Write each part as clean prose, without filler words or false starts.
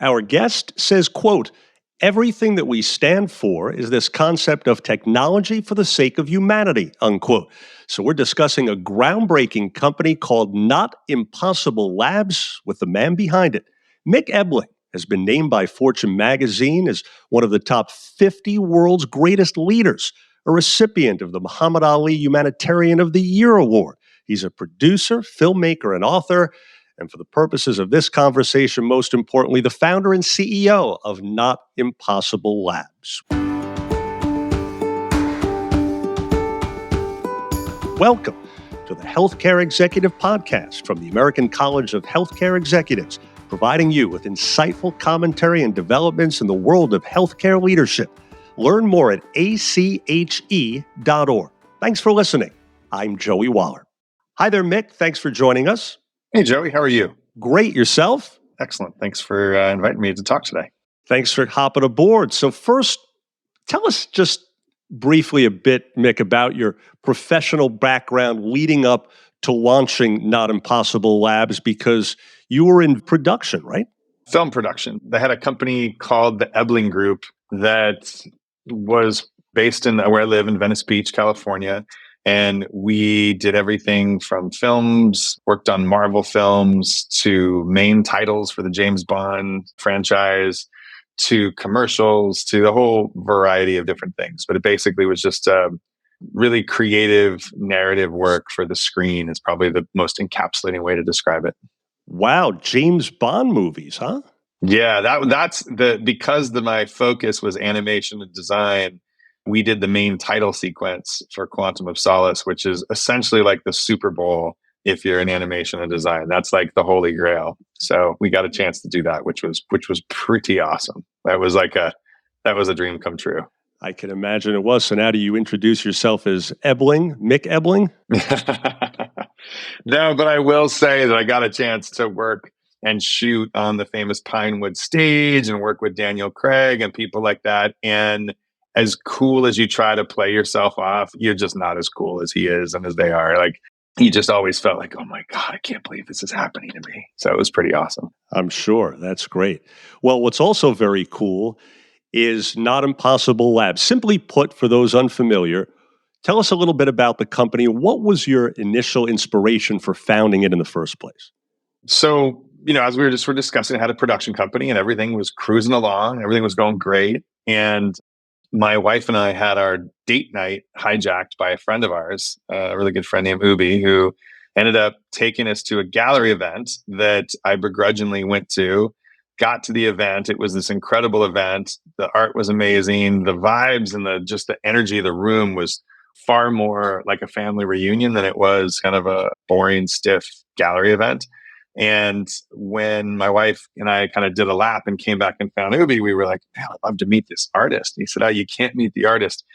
Our guest says, quote, everything that we stand for is this concept of technology for the sake of humanity, unquote. So we're discussing a groundbreaking company called Not Impossible Labs with the man behind it. Mick Ebeling has been named by Fortune magazine as one of the top 50 world's greatest leaders, a recipient of the Muhammad Ali Humanitarian of the Year Award. He's a producer, filmmaker, and author. And for the purposes of this conversation, most importantly, the founder and CEO of Not Impossible Labs. Welcome to the Healthcare Executive Podcast from the American College of Healthcare Executives, providing you with insightful commentary and developments in the world of healthcare leadership. Learn more at ache.org. Thanks for listening. I'm Joey Waller. Hi there, Mick. Thanks for joining us. Hey, Joey. How are you? Great. Yourself? Excellent. Thanks for inviting me to talk today. Thanks for hopping aboard. So first, tell us just briefly a bit, Mick, about your professional background leading up to launching Not Impossible Labs, because you were in production, right? Film production. They had a company called the Ebeling Group that was based in where I live in Venice Beach, California. And we did everything from films, worked on Marvel films, to main titles for the James Bond franchise, to commercials, to a whole variety of different things. But it basically was just a really creative narrative work for the screen is probably the most encapsulating way to describe it. Wow, James Bond movies, huh? Yeah, that's because my focus was animation and design. We did the main title sequence for Quantum of Solace, which is essentially like the Super Bowl if you're in animation and design. That's like the holy grail. So we got a chance to do that, which was pretty awesome. That was a dream come true. I can imagine it was. So now do you introduce yourself as Ebeling, Mick Ebeling? No, but I will say that I got a chance to work and shoot on the famous Pinewood stage and work with Daniel Craig and people like that. And as cool as you try to play yourself off, you're just not as cool as he is and as they are. Like, he just always felt like, oh my God, I can't believe this is happening to me. So it was pretty awesome. I'm sure. That's great. Well, what's also very cool is Not Impossible Labs. Simply put, for those unfamiliar, tell us a little bit about the company. What was your initial inspiration for founding it in the first place? So, as we were discussing, I had a production company and everything was cruising along. Everything was going great. And my wife and I had our date night hijacked by a friend of ours, a really good friend named Ubi, who ended up taking us to a gallery event that I begrudgingly went to. Got to the event. It was this incredible event. The art was amazing. The vibes and the energy of the room was far more like a family reunion than it was kind of a boring, stiff gallery event. And when my wife and I kind of did a lap and came back and found Ubi, we were like, man, I'd love to meet this artist. And he said, oh, you can't meet the artist.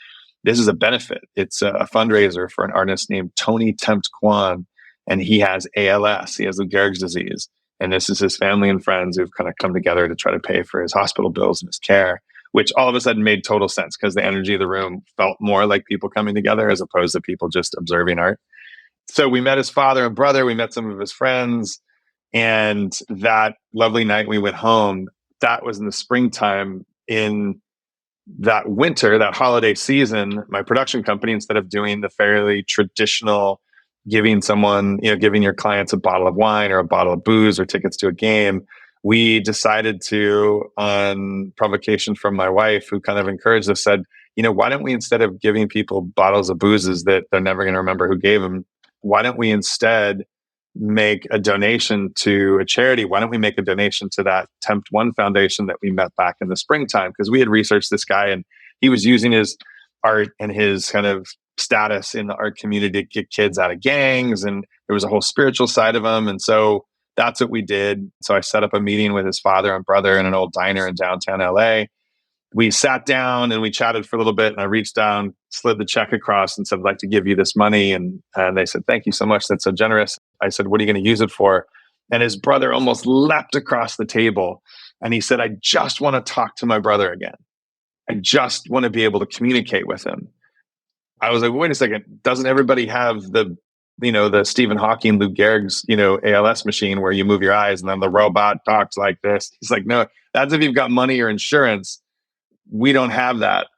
This is a benefit. It's a fundraiser for an artist named Tony Tempt Kwan. And he has ALS. He has Lou Gehrig's disease. And this is his family and friends who've kind of come together to try to pay for his hospital bills and his care, which all of a sudden made total sense because the energy of the room felt more like people coming together as opposed to people just observing art. So we met his father and brother. We met some of his friends. And that lovely night we went home, that was in the springtime. In that winter, that holiday season, my production company, instead of doing the fairly traditional giving your clients a bottle of wine or a bottle of booze or tickets to a game, we decided to, on provocation from my wife, who kind of encouraged us, said, why don't we, instead of giving people bottles of boozes that they're never going to remember who gave them, why don't we instead make a donation to a charity? Why don't we make a donation to that Tempt One Foundation that we met back in the springtime? Because we had researched this guy and he was using his art and his kind of status in the art community to get kids out of gangs. And there was a whole spiritual side of him. And so that's what we did. So I set up a meeting with his father and brother in an old diner in downtown LA. We sat down and we chatted for a little bit, and I reached down, slid the check across and said, I'd like to give you this money. And they said, thank you so much. That's so generous. I said, what are you going to use it for? And his brother almost leapt across the table. And he said, I just want to talk to my brother again. I just want to be able to communicate with him. I was like, wait a second. Doesn't everybody have the Stephen Hawking, Lou Gehrig's, ALS machine where you move your eyes and then the robot talks like this? He's like, no, That's if you've got money or insurance. We don't have that.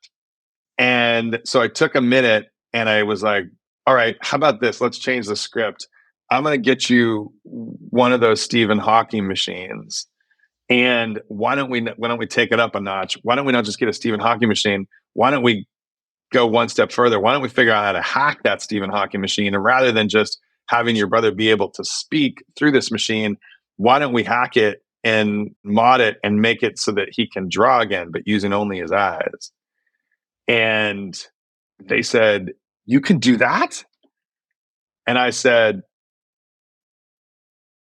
And so I took a minute and I was like, all right, how about this? Let's change the script. I'm going to get you one of those Stephen Hawking machines. And why don't we take it up a notch? Why don't we not just get a Stephen Hawking machine? Why don't we go one step further? Why don't we figure out how to hack that Stephen Hawking machine? And rather than just having your brother be able to speak through this machine, why don't we hack it and mod it and make it so that he can draw again, but using only his eyes? And they said, you can do that? And I said,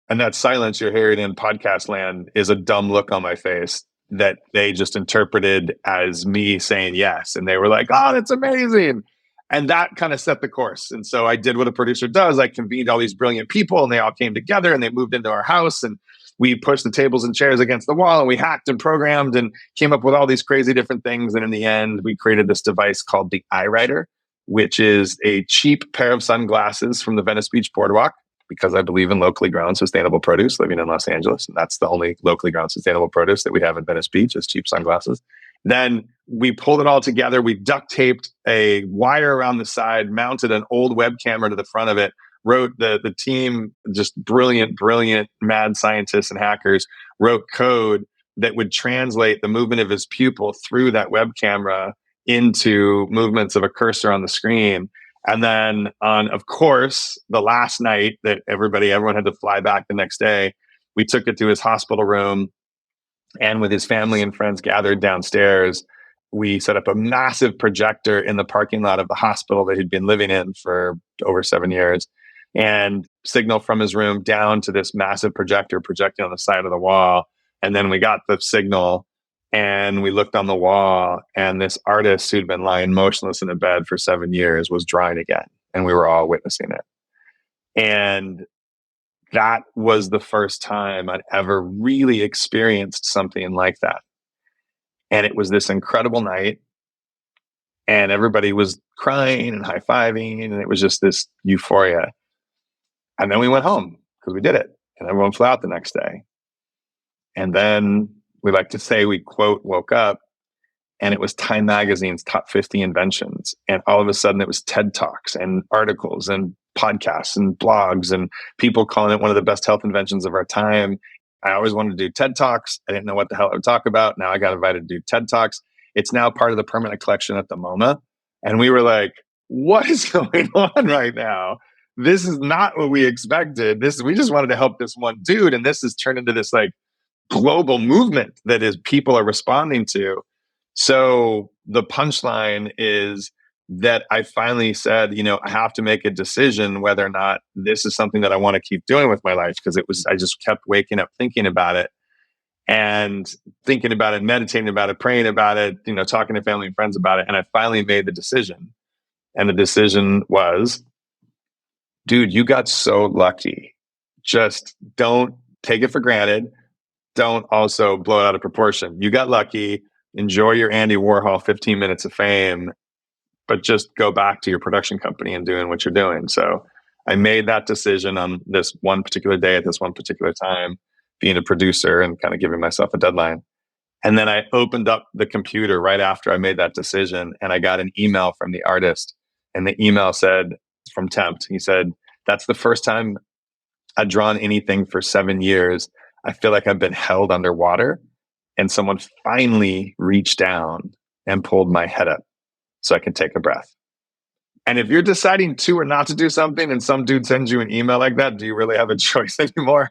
and that silence you're hearing in podcast land is a dumb look on my face that they just interpreted as me saying yes. And they were like, oh, that's amazing. And that kind of set the course. And so I did what a producer does. I convened all these brilliant people and they all came together and they moved into our house and we pushed the tables and chairs against the wall and we hacked and programmed and came up with all these crazy different things. And in the end, we created this device called the iWriter, which is a cheap pair of sunglasses from the Venice Beach Boardwalk, because I believe in locally grown sustainable produce living in Los Angeles. And that's the only locally grown sustainable produce that we have in Venice Beach is cheap sunglasses. Then we pulled it all together. We duct taped a wire around the side, mounted an old web camera to the front of it, wrote the team, just brilliant mad scientists and hackers, wrote code that would translate the movement of his pupil through that web camera into movements of a cursor on the screen. And then on, of course, the last night that everyone had to fly back the next day, we took it to his hospital room and with his family and friends gathered downstairs, we set up a massive projector in the parking lot of the hospital that he'd been living in for over 7 years and signal from his room down to this massive projector projecting on the side of the wall. And then we got the signal and we looked on the wall and this artist who'd been lying motionless in a bed for 7 years was drawing again. And we were all witnessing it. And that was the first time I'd ever really experienced something like that. And it was this incredible night. And everybody was crying and high-fiving. And it was just this euphoria. And then we went home because we did it. And everyone flew out the next day. And then we like to say we, quote, woke up and it was Time Magazine's top 50 inventions. And all of a sudden it was TED Talks and articles and podcasts and blogs and people calling it one of the best health inventions of our time. I always wanted to do TED Talks. I didn't know what the hell I would talk about. Now I got invited to do TED Talks. It's now part of the permanent collection at the MoMA. And we were like, what is going on right now? This is not what we expected. We just wanted to help this one dude. And this has turned into this like global movement that is people are responding to. So the punchline is that I finally said, I have to make a decision whether or not this is something that I want to keep doing with my life. Because I just kept waking up thinking about it and thinking about it, meditating about it, praying about it, talking to family and friends about it. And I finally made the decision. And the decision was, dude, you got so lucky. Just don't take it for granted. Don't also blow it out of proportion. You got lucky. Enjoy your Andy Warhol 15 minutes of fame, but just go back to your production company and doing what you're doing. So I made that decision on this one particular day at this one particular time, being a producer and kind of giving myself a deadline. And then I opened up the computer right after I made that decision and I got an email from the artist. And the email said, from Tempt, he said, that's the first time I'd drawn anything for 7 years. I feel like I've been held underwater and someone finally reached down and pulled my head up so I can take a breath. And if you're deciding to or not to do something and some dude sends you an email like that, do you really have a choice anymore?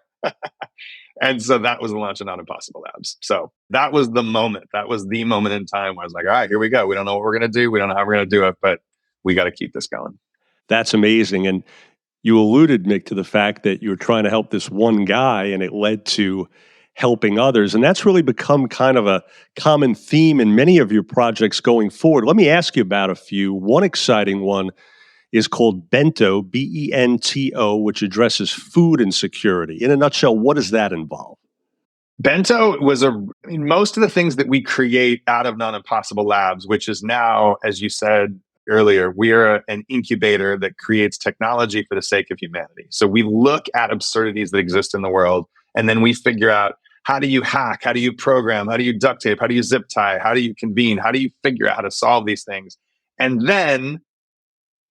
And so that was the launch of Not Impossible Labs. So that was the moment. That was the moment in time where I was like, all right, here we go. We don't know what we're going to do. We don't know how we're going to do it, but we got to keep this going. That's amazing. And you alluded, Mick, to the fact that you were trying to help this one guy and it led to helping others. And that's really become kind of a common theme in many of your projects going forward. Let me ask you about a few. One exciting one is called Bento, Bento, which addresses food insecurity. In a nutshell, what does that involve? Bento was most of the things that we create out of Not Impossible Labs, which is now, as you said earlier, we are an incubator that creates technology for the sake of humanity. So we look at absurdities that exist in the world, and then we figure out How do you hack? How do you program? How do you duct tape? How do you zip tie? How do you convene? How do you figure out how to solve these things? And then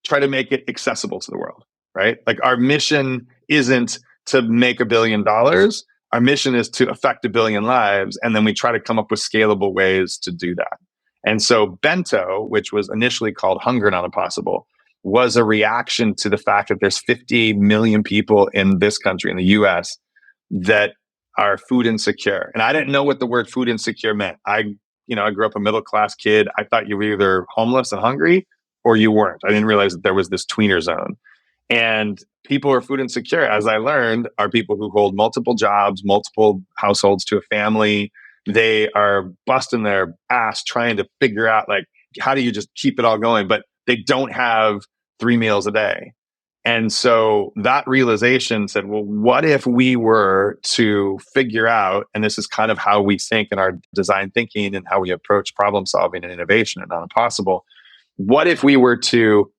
try to make it accessible to the world, right? Like our mission isn't to make $1 billion. Our mission is to affect 1 billion lives. And then we try to come up with scalable ways to do that. And so Bento, which was initially called Hunger Not Impossible, was a reaction to the fact that there's 50 million people in this country, in the US, that are food insecure. And I didn't know what the word food insecure meant. I grew up a middle class kid. I thought you were either homeless and hungry or you weren't. I didn't realize that there was this tweener zone. And people who are food insecure, as I learned, are people who hold multiple jobs, multiple households to a family. They are busting their ass trying to figure out, like, how do you just keep it all going? But they don't have 3 meals a day. And so that realization said, well, what if we were to figure out, and this is kind of how we think in our design thinking and how we approach problem solving and innovation at Not Impossible. What if we were to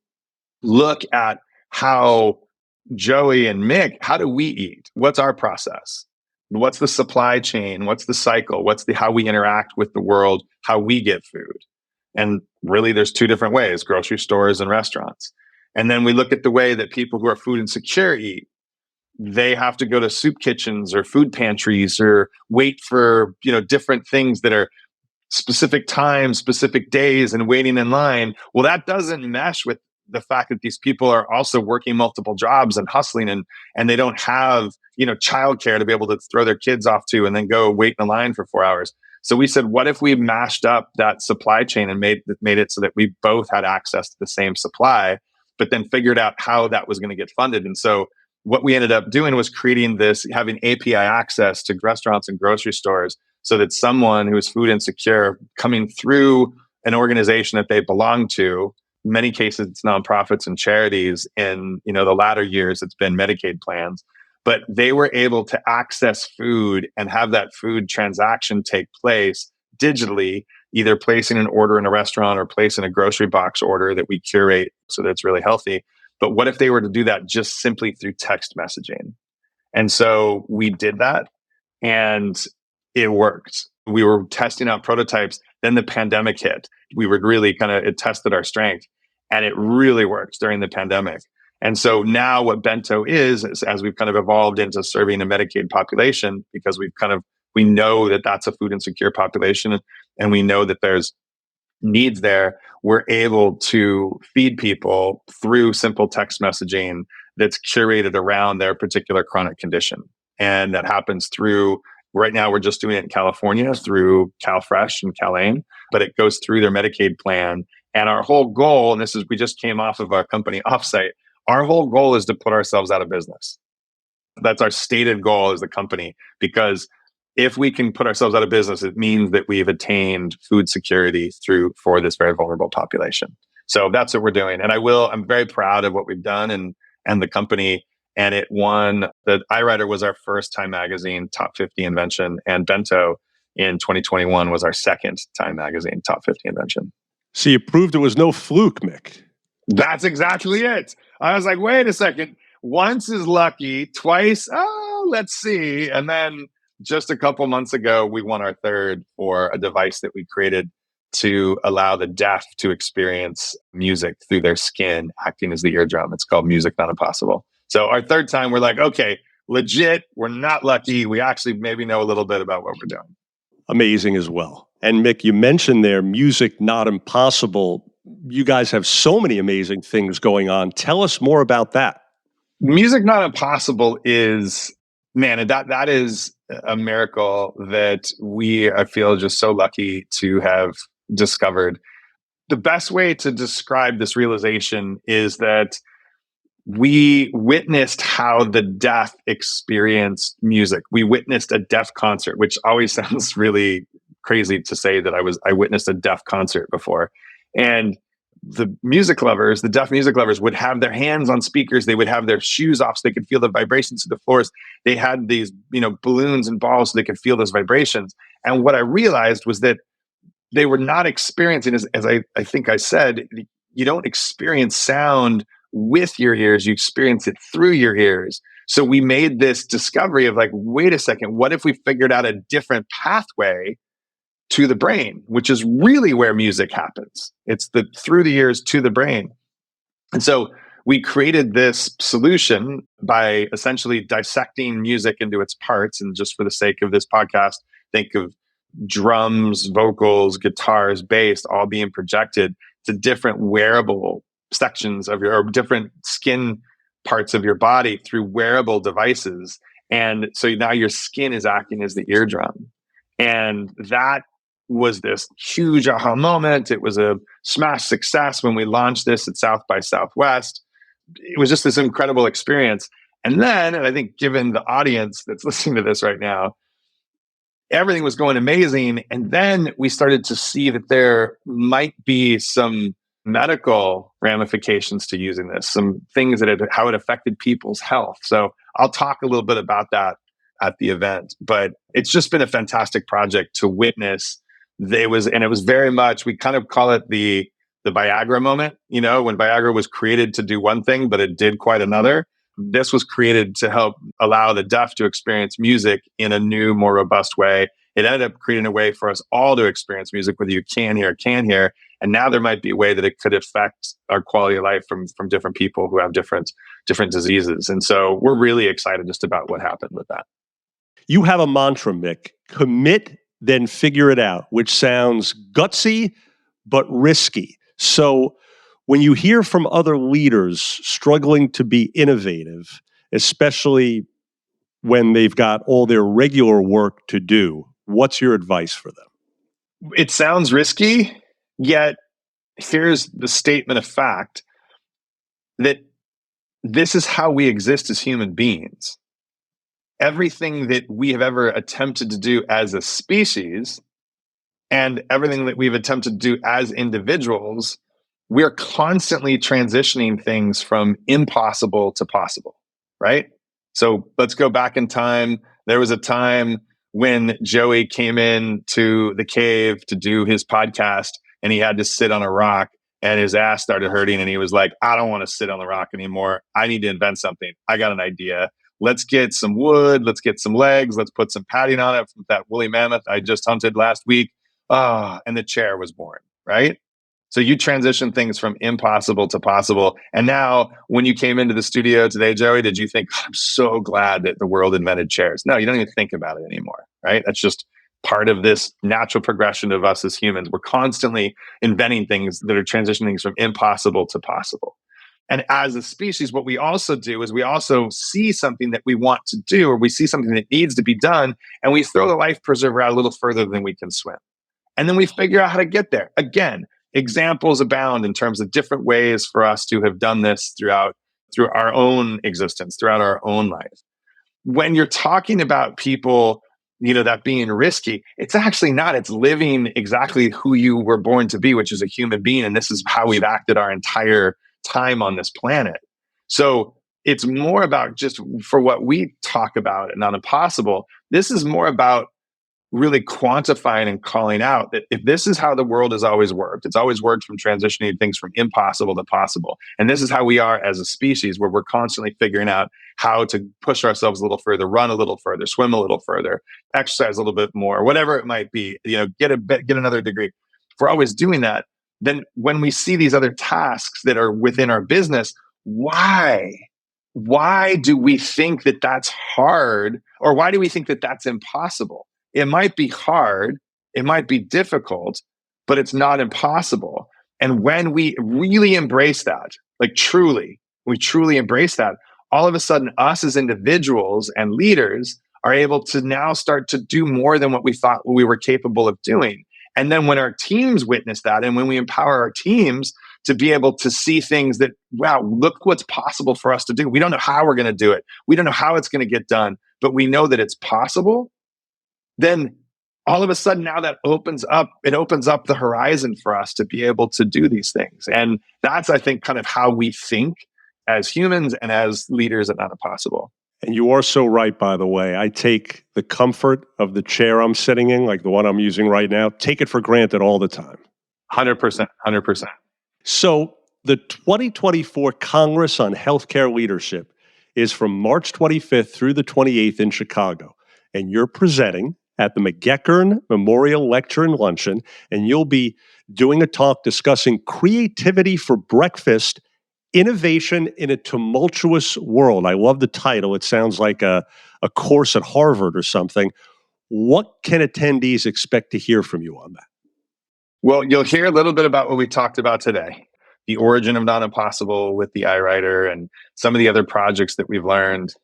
look at how Joey and Mick, how do we eat? What's our process? What's the supply chain? What's the cycle? What's the how we interact with the world, how we get food? And really, there's two different ways: grocery stores and restaurants. And then we look at the way that people who are food insecure eat. They have to go to soup kitchens or food pantries or wait for, different things that are specific times, specific days, and waiting in line. Well, that doesn't mesh with the fact that these people are also working multiple jobs and hustling, and they don't have, childcare to be able to throw their kids off to and then go wait in a line for 4 hours. So we said, what if we mashed up that supply chain and made it so that we both had access to the same supply, but then figured out how that was going to get funded? And so what we ended up doing was creating this, having API access to restaurants and grocery stores, so that someone who is food insecure coming through an organization that they belong to, in many cases it's nonprofits and charities, in the latter years it's been Medicaid plans, but they were able to access food and have that food transaction take place digitally, either placing an order in a restaurant or placing a grocery box order that we curate so that it's really healthy. But what if they were to do that just simply through text messaging? And so we did that, and it worked. We were testing out prototypes. Then the pandemic hit. We were really it tested our strength, and it really worked during the pandemic. And so now what Bento is as we've kind of evolved into serving a Medicaid population, because we know that that's a food insecure population, and we know that there's needs there, we're able to feed people through simple text messaging that's curated around their particular chronic condition. And that happens through, right now we're just doing it in California through CalFresh and CalAIM, but it goes through their Medicaid plan. And our whole goal, and we just came off of our company offsite, our whole goal is to put ourselves out of business. That's our stated goal as a company, because if we can put ourselves out of business, it means that we've attained food security for this very vulnerable population. So that's what we're doing. And I'm very proud of what we've done and the company. And it won, the iWriter was our first Time Magazine Top 50 invention, and Bento in 2021 was our second Time Magazine Top 50 invention. So you proved it was no fluke, Mick. That's exactly it. I was like, wait a second. Once is lucky, twice, let's see. And then just a couple months ago, we won our third for a device that we created to allow the deaf to experience music through their skin, acting as the eardrum. It's called Music Not Impossible. So our third time, we're like, okay, legit, we're not lucky. We actually maybe know a little bit about what we're doing. Amazing as well. And Mick, you mentioned there Music Not Impossible. You guys have so many amazing things going on. Tell us more about that. Music Not Impossible is, man, that is a miracle that I feel just so lucky to have discovered. The best way to describe this realization is that we witnessed how the deaf experienced music. We witnessed a deaf concert, which always sounds really crazy to say that I witnessed a deaf concert before. And the deaf music lovers would have their hands on speakers. They would have their shoes off so they could feel the vibrations of the floors. They had these, balloons and balls so they could feel those vibrations. And what I realized was that they were not experiencing, as I think I said, you don't experience sound with your ears, you experience it through your ears. So we made this discovery of like, wait a second, what if we figured out a different pathway to the brain, which is really where music happens? It's the through the ears to the brain. And so we created this solution by essentially dissecting music into its parts. And just for the sake of this podcast, think of drums, vocals, guitars, bass all being projected to different wearable sections of your, or different skin parts of your body through wearable devices. And so now your skin is acting as the eardrum. And that was this huge aha moment. It was a smash success when we launched this at South by Southwest. It was just this incredible experience. And then, and I think given the audience that's listening to this right now, everything was going amazing. And then we started to see that there might be some medical ramifications to using this, some things that how it affected people's health. So I'll talk a little bit about that at the event, but it's just been a fantastic project to witness. It was very much, we kind of call it the Viagra moment, when Viagra was created to do one thing, but it did quite another. This was created to help allow the deaf to experience music in a new, more robust way. It ended up creating a way for us all to experience music, whether you can hear or can't hear. And now there might be a way that it could affect our quality of life from different people who have different diseases. And so we're really excited just about what happened with that. You have a mantra, Mick: commit, then figure it out, which sounds gutsy, but risky. So when you hear from other leaders struggling to be innovative, especially when they've got all their regular work to do, what's your advice for them? It sounds risky, yet here's the statement of fact that this is how we exist as human beings. Everything that we have ever attempted to do as a species and everything that we've attempted to do as individuals, we're constantly transitioning things from impossible to possible, right? So let's go back in time. There was a time when Joey came in to the cave to do his podcast and he had to sit on a rock and his ass started hurting. And he was like, I don't want to sit on the rock anymore. I need to invent something. I got an idea. Let's get some wood. Let's get some legs. Let's put some padding on it from that woolly mammoth I just hunted last week. And the chair was born, right? So you transition things from impossible to possible. And now when you came into the studio today, Joey, did you think, I'm so glad that the world invented chairs? No, you don't even think about it anymore, right? That's just part of this natural progression of us as humans. We're constantly inventing things that are transitioning things from impossible to possible. And as a species, what we also do is we also see something that we want to do, or we see something that needs to be done, and we throw the life preserver out a little further than we can swim. And then we figure out how to get there. Again, examples abound in terms of different ways for us to have done this through our own existence, throughout our own life. When you're talking about people, that being risky, it's actually not. It's living exactly who you were born to be, which is a human being. And this is how we've acted our entire time on this planet. So it's more about, just for what we talk about and not impossible, this is more about really quantifying and calling out that if this is how the world has always worked, it's always worked from transitioning things from impossible to possible. And this is how we are as a species, where we're constantly figuring out how to push ourselves a little further, run a little further, swim a little further, exercise a little bit more, whatever it might be, get another degree. If we're always doing that, then when we see these other tasks that are within our business, why do we think that that's hard? Or why do we think that that's impossible? It might be hard, it might be difficult, but it's not impossible. And when we really embrace that, we truly embrace that, all of a sudden us as individuals and leaders are able to now start to do more than what we thought we were capable of doing. And then when our teams witness that, and when we empower our teams to be able to see things that, wow, look what's possible for us to do. We don't know how we're going to do it. We don't know how it's going to get done, but we know that it's possible. Then all of a sudden now it opens up the horizon for us to be able to do these things. And that's, I think, kind of how we think as humans and as leaders at Not Impossible. And you are so right, by the way. I take the comfort of the chair I'm sitting in, like the one I'm using right now, take it for granted all the time. 100%. So the 2024 Congress on Healthcare Leadership is from March 25th through the 28th in Chicago. And you're presenting at the McGeckern Memorial Lecture and Luncheon, and you'll be doing a talk discussing creativity for breakfast, innovation in a tumultuous world. I love the title. It sounds like a course at Harvard or something. What can attendees expect to hear from you on that? Well, you'll hear a little bit about what we talked about today, the origin of Not Impossible with the iWriter and some of the other projects that we've learned.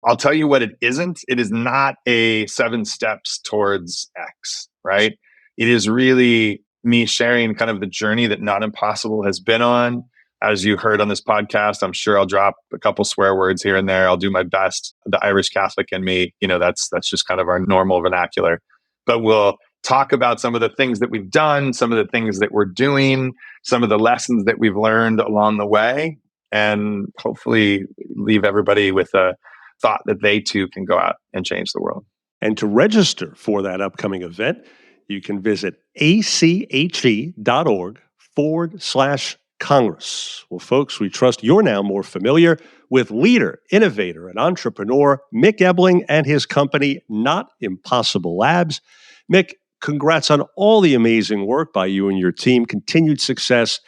I'll tell you what it isn't. It is not a 7 steps towards X, right? It is really me sharing kind of the journey that Not Impossible has been on. As you heard on this podcast, I'm sure I'll drop a couple swear words here and there. I'll do my best. The Irish Catholic in me, that's just kind of our normal vernacular. But we'll talk about some of the things that we've done, some of the things that we're doing, some of the lessons that we've learned along the way, and hopefully leave everybody with a thought that they too can go out and change the world. And to register for that upcoming event, you can visit ache.org/Congress. Well, folks, we trust you're now more familiar with leader, innovator, and entrepreneur Mick Ebeling and his company, Not Impossible Labs. Mick, congrats on all the amazing work by you and your team. Continued success,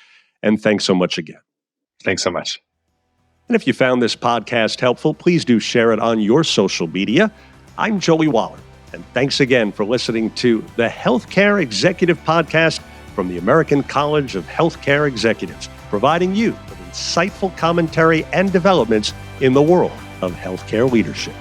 and thanks so much again. Thanks so much. And if you found this podcast helpful, please do share it on your social media. I'm Joey Waller, and thanks again for listening to the Healthcare Executive Podcast from the American College of Healthcare Executives, providing you with insightful commentary and developments in the world of healthcare leadership.